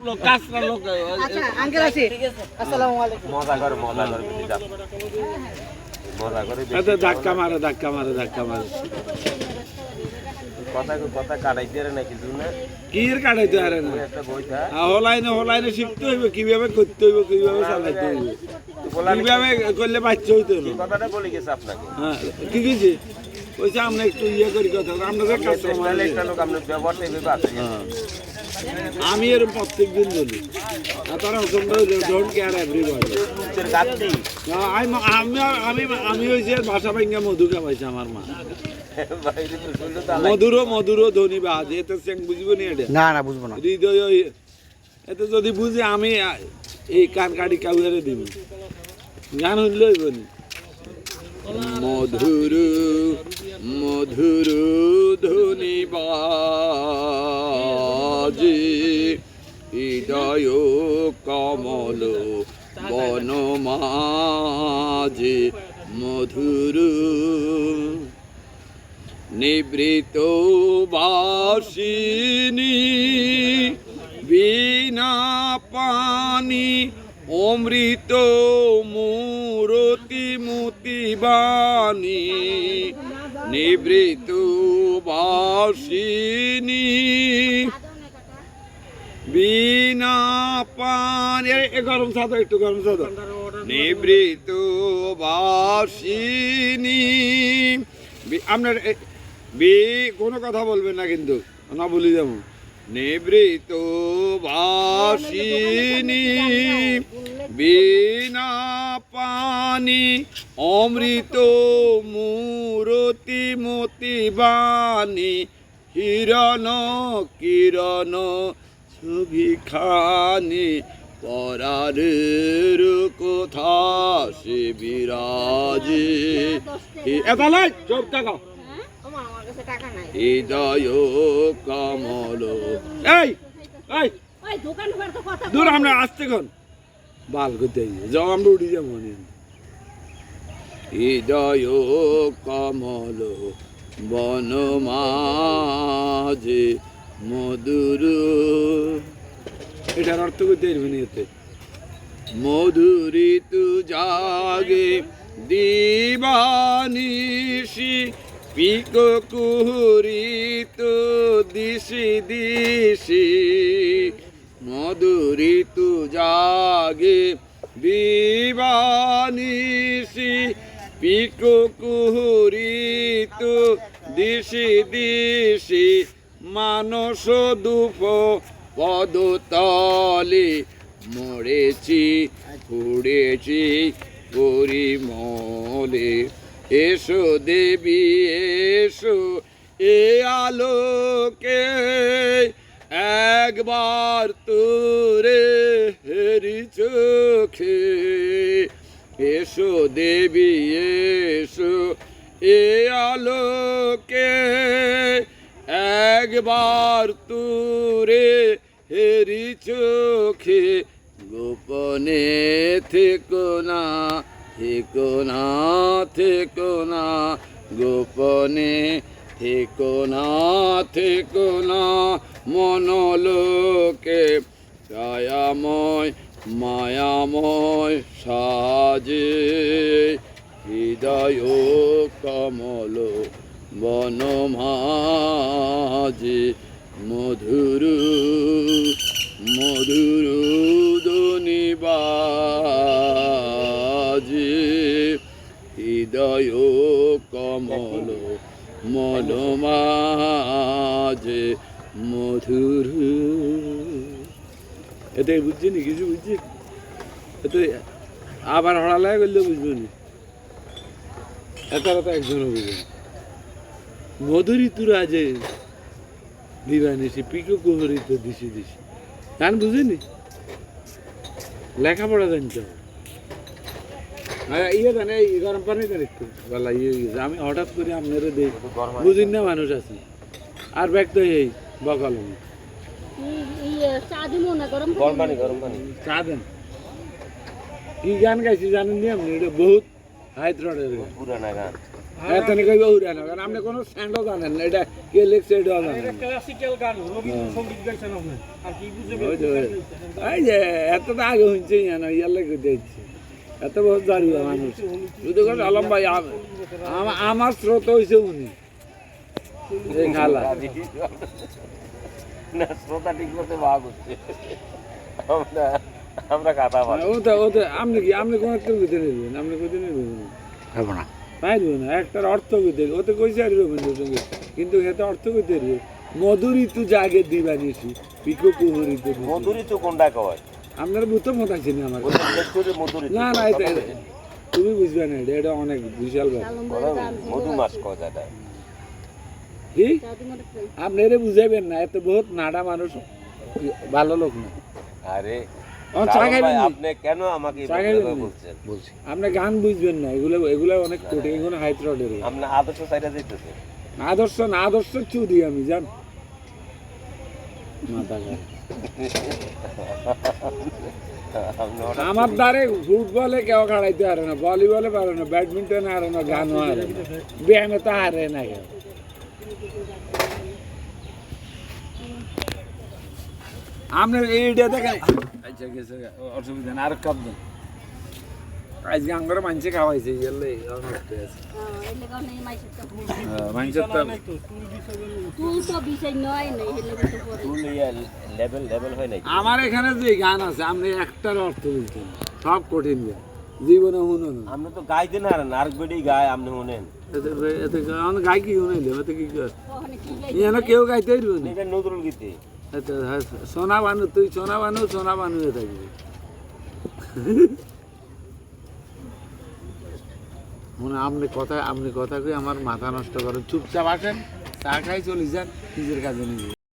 লোক কাজরা লোক আচ্ছা আঙ্কেল আছি আসসালামু আলাইকুম মজা করে বেশি যাও মজা করে এটা ধাক্কা মারে কথা কাটাইতে রে না কিছু না কির কাটাইতে আরে না একটা বইটা হলাইনে শিখতে হইব কিভাবে করতে হইব কিভাবে চালাইতে হইব কিভাবে করলে বাচ্চা হইতো না কথাটা বলে গেছে আপনাকে হ্যাঁ কি কিছু কইছে আমরা একটু ইয়ে করি কথা আপনাদের কাস্টমার একটা লোক আপনার ব্যবহারটা এইভাবে আছে আমি এর প্রত্যেকদিন বলি তারা ডোন্ট কেয়ার এভরিবডি গাছি আমি ওই যে বাসা ভাঙ্গা মধু খাওয়াইছে আমার মা মধুরও ধনী বাজ এতে চেং বুঝবো নি এটা না বুঝবো না হৃদয় এতে যদি বুঝি আমি এই কান কাটি কাউরে দিব গান হইলে হইব নি মধুর ধনী বাজে হৃদয় কমল বনমাঝে মধুর নিবৃত বাসিনী বিনা পানি অমৃত মূরতি মতিবাণী নিবৃত বাসিনী বিনা পানি গরম সাদা একটু গরম সাদা নিবৃত বাসিনী আপনার কোনো কথা বলবেন না কিন্তু না বলি যেমন নিবৃত বাসিনী বিনা পানি অমৃত মূরতি মতিবাণী হিরণ কিরণ ছবি খানি পরারের কথা সে বিরাজে এটা লাই চোখ টাকা হৃদয় কমল এই দূর আমরা আসতে কোন বাল করতে যাও আমরা উঠি যাবো হৃদয় কমল বনমাঝে মধুর এটার অর্থ করতে পারবেন এতে মধুরিত জাগে দিবানিশি পিক কুহরিত দিশি দিশি মধুরিত জাগে দিবানিশি পিক কুহরিত দিশি দিশি মানস দুপ পদতলে মরেছি ফুড়েছি পরিমলে এসো দেবী এসো এ আলোকে একবার তোরে হেরি চোখে এসো দেবী এসো এ আলোকে একবার তোরে হেরি চোখে গোপনে থেকো না গোপনে থেকো না মনলোকে মায়াময় সাজে হৃদয় কমল বনমাঝে মধুর ধ্বনি বাজে হৃদয় কমল মনমাঝে মধুর এতে বুঝছি নি কিছু বুঝছি এতে আবার হড়ালাই করলে বুঝবো নি এত একজনও বুঝবেন মধুরী তুরা যে দিবানিসি পিকো কুহরিত দিশি দিশি গান বুঝিনি লেখাপড়া জানতে হবে ইয়ে জানে গরম পানি দেন একটু গলা ইয়ে আমি হঠাৎ করে আপনারা দেই বুঝিন না মানুষ আছে আর ব্যাগ তো এই বকাল চা দেন কি গান গাইছি জানেন নি আপনি এটা বহুত হাইত রডের পুরানা গান এতনে কইবে উড়ানো কারণ আপনি কোনো স্ট্যান্ডও জানেন না এটা কে লিখছে এটাও জানেন না। ক্লাসিক্যাল গান রবীন্দ্রসঙ্গীত গাইছেন আপনি আর কি বুঝে ওই যে এই যে এত তো আগে হইছে না ইয়ালে কই দিচ্ছে এত বহুত জারিয়া মানুষ শুধু কথা আলম ভাই আমার স্রোত হইছে উনি এই খালা না শ্রোতা ঠিক মতো ভাগ হচ্ছে আমরা আমরা কথা বলি ও তো আপনি কোন একটা কইতে নেবেন আপনি কইতে নেবেন হবে না পাইবে না একটার অর্থ কইতে ও তো কইছে আর রবীন্দ্রসঙ্গীত কিন্তু হেতে অর্থ কইতে রে মধুরী তু জাগে দিবানিসি পিকো কুহুরি তো মধুরী তো কোনটা কয় আপনার বুঝতে মত আছে না আমার ওই লেকচারে মধুরী না না তুমি বুঝবে না এটা অনেক বিশাল ব্যাপার মধুমাস কথাটা কি আপনি এর বুঝাইবেন না এত বহুত নাড়া মানুষ ভালো লোক না আরে ও চা খাইবেন নি? আপনি কেন আমাকে চা খাইবেন এভাবে নি? বলছেন বলছি আপনি গান বুঝবেন না এগুলো অনেক কঠিন এগুলো হাইট রডের আপনি আদর্শ সাইডে যেতেছে আদর্শ চুদি আমি জান মাথা খারাপ। আপনি হঠাৎ আমার দ্বারে ফুটবলে কেউ খেলাইতে পারে না ভলিবলে পারে না ব্যাডমিন্টনে হারে না গানও হারে না ব্যায়ামে তো হারে না কেউ আপনার এইটা দেখেন আচ্ছা গেছে অসুবিধা না আর কাপ দেন আজকে আঙ্গরে মানছে খাওয়াইছে গেলে মানুষের তো লেভেল হয় নাই আমার এখানে যে গান আছে আপনি একটার অর্থ বলতেন সব কঠিন গান জীবনে শুনো না আপনি তো গাইতে না হারেন আর বেডি গায় আপনি শুনেন এতে গান গাই কি শুনাইলে এতে কি কর এখানে কেউ গাইতে পারবে না এটা নজরুল গীতে সোনা বানু তুই সোনা বানু হয়ে থাকবি মনে আপনি কথা কই আমার মাথা নষ্ট করেন চুপচাপ আসেন চা খাই চলে যান নিজের কাজে নিজে